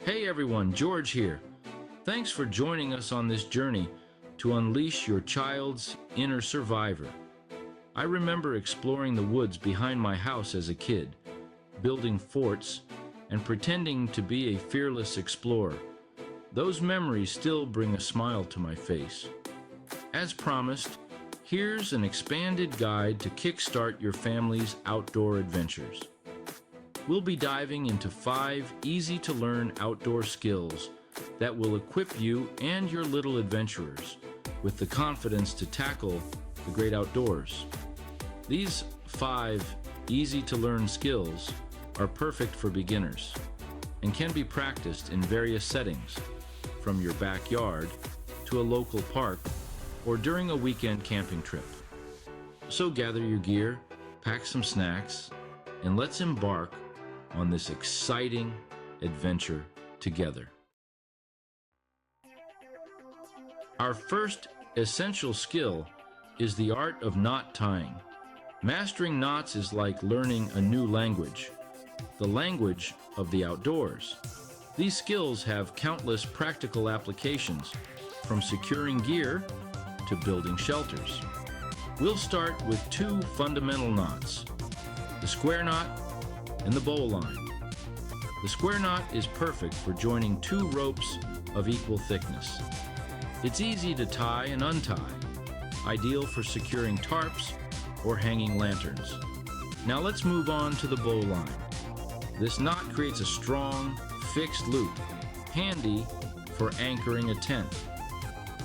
Hey everyone, George here. Thanks for joining us on this journey to unleash your child's inner survivor. I remember exploring the woods behind my house as a kid, building forts, and pretending to be a fearless explorer. Those memories still bring a smile to my face. As promised, here's an expanded guide to kickstart your family's outdoor adventures. We'll be diving into 5 easy-to-learn outdoor skills that will equip you and your little adventurers with the confidence to tackle the great outdoors. These 5 easy-to-learn skills are perfect for beginners and can be practiced in various settings, from your backyard to a local park or during a weekend camping trip. So gather your gear, pack some snacks, and let's embark on this exciting adventure together. Our first essential skill is the art of knot tying. Mastering knots is like learning a new language, the language of the outdoors. These skills have countless practical applications, from securing gear to building shelters. We'll start with 2 fundamental knots, the square knot and the bowline. The square knot is perfect for joining 2 ropes of equal thickness. It's easy to tie and untie, ideal for securing tarps or hanging lanterns. Now let's move on to the bowline. This knot creates a strong, fixed loop, handy for anchoring a tent.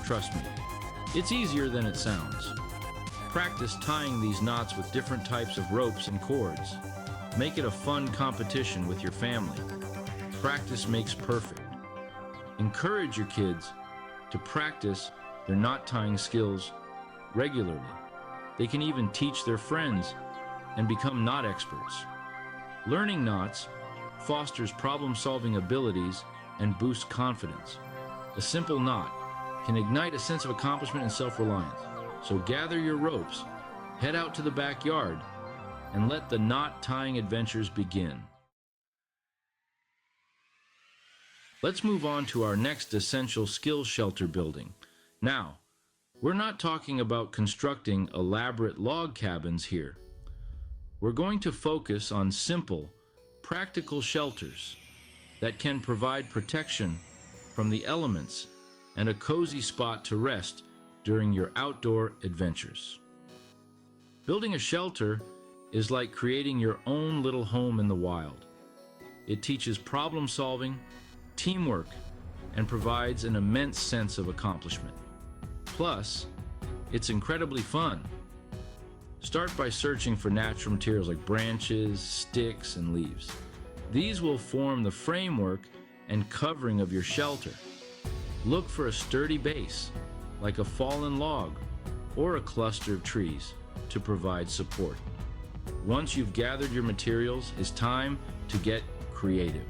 Trust me, it's easier than it sounds. Practice tying these knots with different types of ropes and cords. Make it a fun competition with your family. Practice makes perfect. Encourage your kids to practice their knot tying skills regularly. They can even teach their friends and become knot experts. Learning knots fosters problem-solving abilities and boosts confidence. A simple knot can ignite a sense of accomplishment and self-reliance. So gather your ropes, head out to the backyard, and let the knot tying adventures begin. Let's move on to our next essential skill, shelter building. Now, we're not talking about constructing elaborate log cabins here. We're going to focus on simple, practical shelters that can provide protection from the elements and a cozy spot to rest during your outdoor adventures. Building a shelter is like creating your own little home in the wild. It teaches problem solving, teamwork, and provides an immense sense of accomplishment. Plus, it's incredibly fun. Start by searching for natural materials like branches, sticks, and leaves. These will form the framework and covering of your shelter. Look for a sturdy base, like a fallen log or a cluster of trees, to provide support. Once you've gathered your materials, it's time to get creative.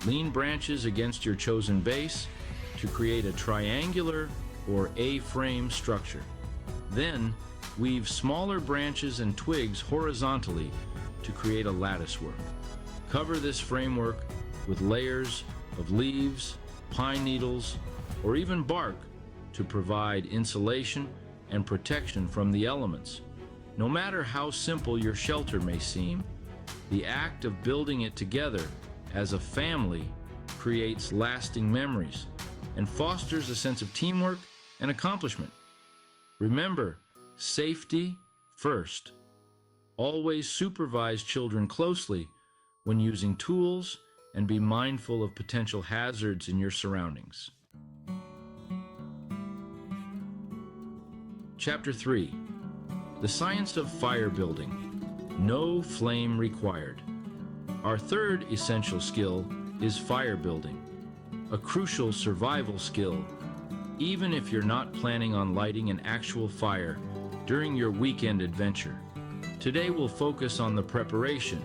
Lean branches against your chosen base to create a triangular or A-frame structure. Then, weave smaller branches and twigs horizontally to create a lattice work. Cover this framework with layers of leaves, pine needles, or even bark to provide insulation and protection from the elements. No matter how simple your shelter may seem, the act of building it together as a family creates lasting memories and fosters a sense of teamwork and accomplishment. Remember, safety first. Always supervise children closely when using tools and be mindful of potential hazards in your surroundings. Chapter 3. The Science of Fire Building. No flame required. Our third essential skill is fire building, a crucial survival skill, even if you're not planning on lighting an actual fire during your weekend adventure. Today we'll focus on the preparation,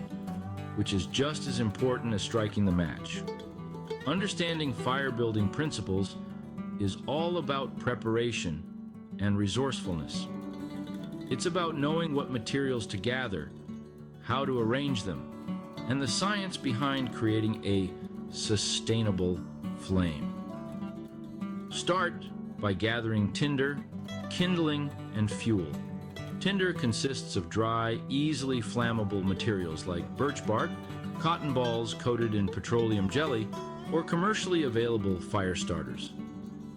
which is just as important as striking the match. Understanding fire building principles is all about preparation and resourcefulness. It's about knowing what materials to gather, how to arrange them, and the science behind creating a sustainable flame. Start by gathering tinder, kindling, and fuel. Tinder consists of dry, easily flammable materials like birch bark, cotton balls coated in petroleum jelly, or commercially available fire starters.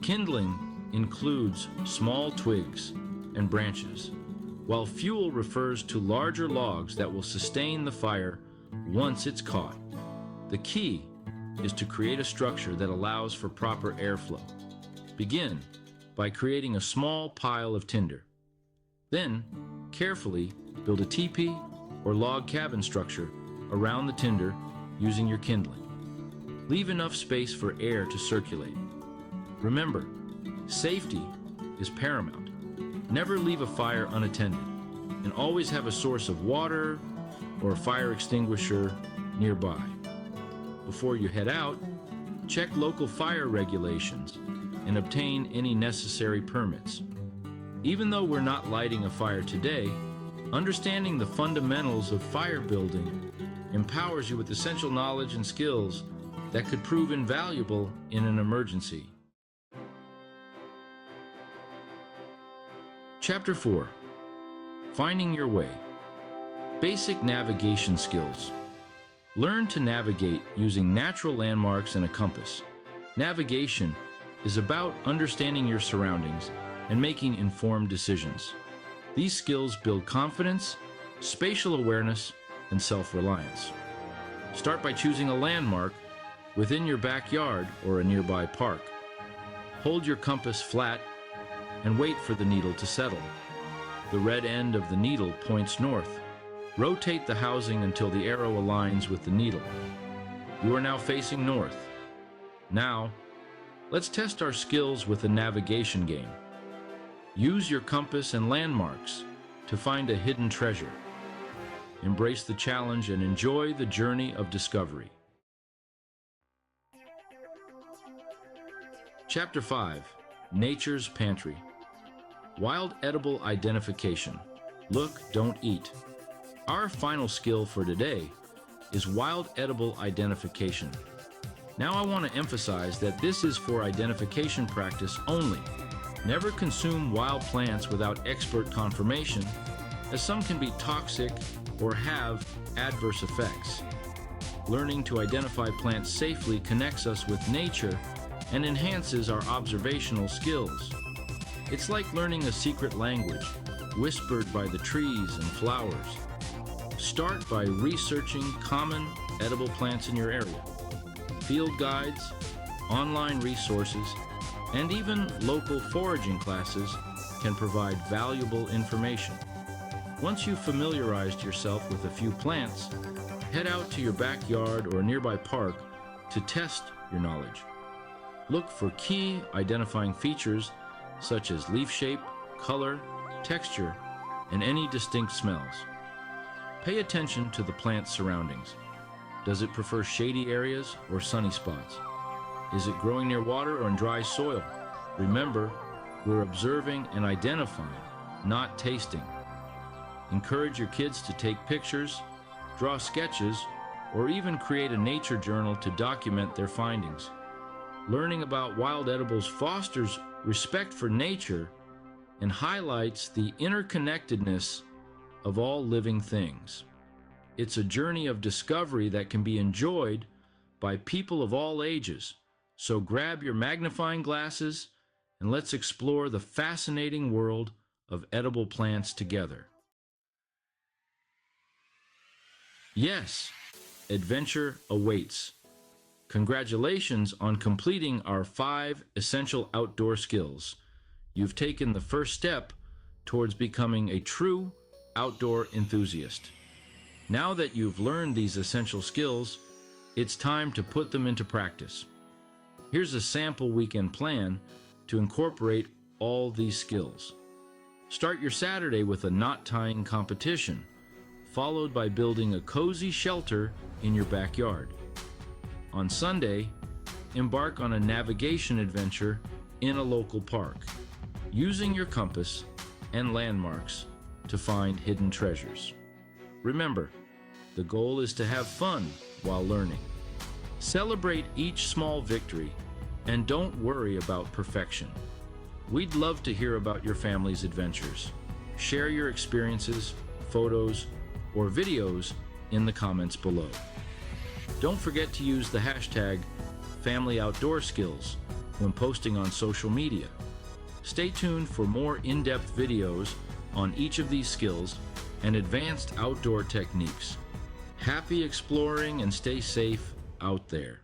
Kindling includes small twigs and branches, while fuel refers to larger logs that will sustain the fire once it's caught. The key is to create a structure that allows for proper airflow. Begin by creating a small pile of tinder. Then, carefully build a teepee or log cabin structure around the tinder using your kindling. Leave enough space for air to circulate. Remember, safety is paramount. Never leave a fire unattended, and always have a source of water or a fire extinguisher nearby. Before you head out, check local fire regulations and obtain any necessary permits. Even though we're not lighting a fire today, understanding the fundamentals of fire building empowers you with essential knowledge and skills that could prove invaluable in an emergency. Chapter 4. Finding your way. Basic navigation skills. Learn to navigate using natural landmarks and a compass. Navigation is about understanding your surroundings and making informed decisions. These skills build confidence, spatial awareness, and self-reliance. Start by choosing a landmark within your backyard or a nearby park. Hold your compass flat and wait for the needle to settle. The red end of the needle points north. Rotate the housing until the arrow aligns with the needle. You are now facing north. Now, let's test our skills with a navigation game. Use your compass and landmarks to find a hidden treasure. Embrace the challenge and enjoy the journey of discovery. Chapter 5. Nature's Pantry. Wild edible identification. Look, don't eat. Our final skill for today is wild edible identification. Now I want to emphasize that this is for identification practice only. Never consume wild plants without expert confirmation, as some can be toxic or have adverse effects. Learning to identify plants safely connects us with nature and enhances our observational skills. It's like learning a secret language, whispered by the trees and flowers. Start by researching common edible plants in your area. Field guides, online resources, and even local foraging classes can provide valuable information. Once you've familiarized yourself with a few plants, head out to your backyard or nearby park to test your knowledge. Look for key identifying features such as leaf shape, color, texture, and any distinct smells. Pay attention to the plant's surroundings. Does it prefer shady areas or sunny spots? Is it growing near water or in dry soil? Remember, we're observing and identifying, not tasting. Encourage your kids to take pictures, draw sketches, or even create a nature journal to document their findings. Learning about wild edibles fosters respect for nature and highlights the interconnectedness of all living things. It's a journey of discovery that can be enjoyed by people of all ages. So grab your magnifying glasses and let's explore the fascinating world of edible plants together. Yes, adventure awaits. Congratulations on completing our 5 essential outdoor skills. You've taken the first step towards becoming a true outdoor enthusiast. Now that you've learned these essential skills, it's time to put them into practice. Here's a sample weekend plan to incorporate all these skills. Start your Saturday with a knot tying competition, followed by building a cozy shelter in your backyard. On Sunday, embark on a navigation adventure in a local park, using your compass and landmarks to find hidden treasures. Remember, the goal is to have fun while learning. Celebrate each small victory and don't worry about perfection. We'd love to hear about your family's adventures. Share your experiences, photos, or videos in the comments below. Don't forget to use the hashtag #FamilyOutdoorSkills when posting on social media. Stay tuned for more in-depth videos on each of these skills and advanced outdoor techniques. Happy exploring and stay safe out there.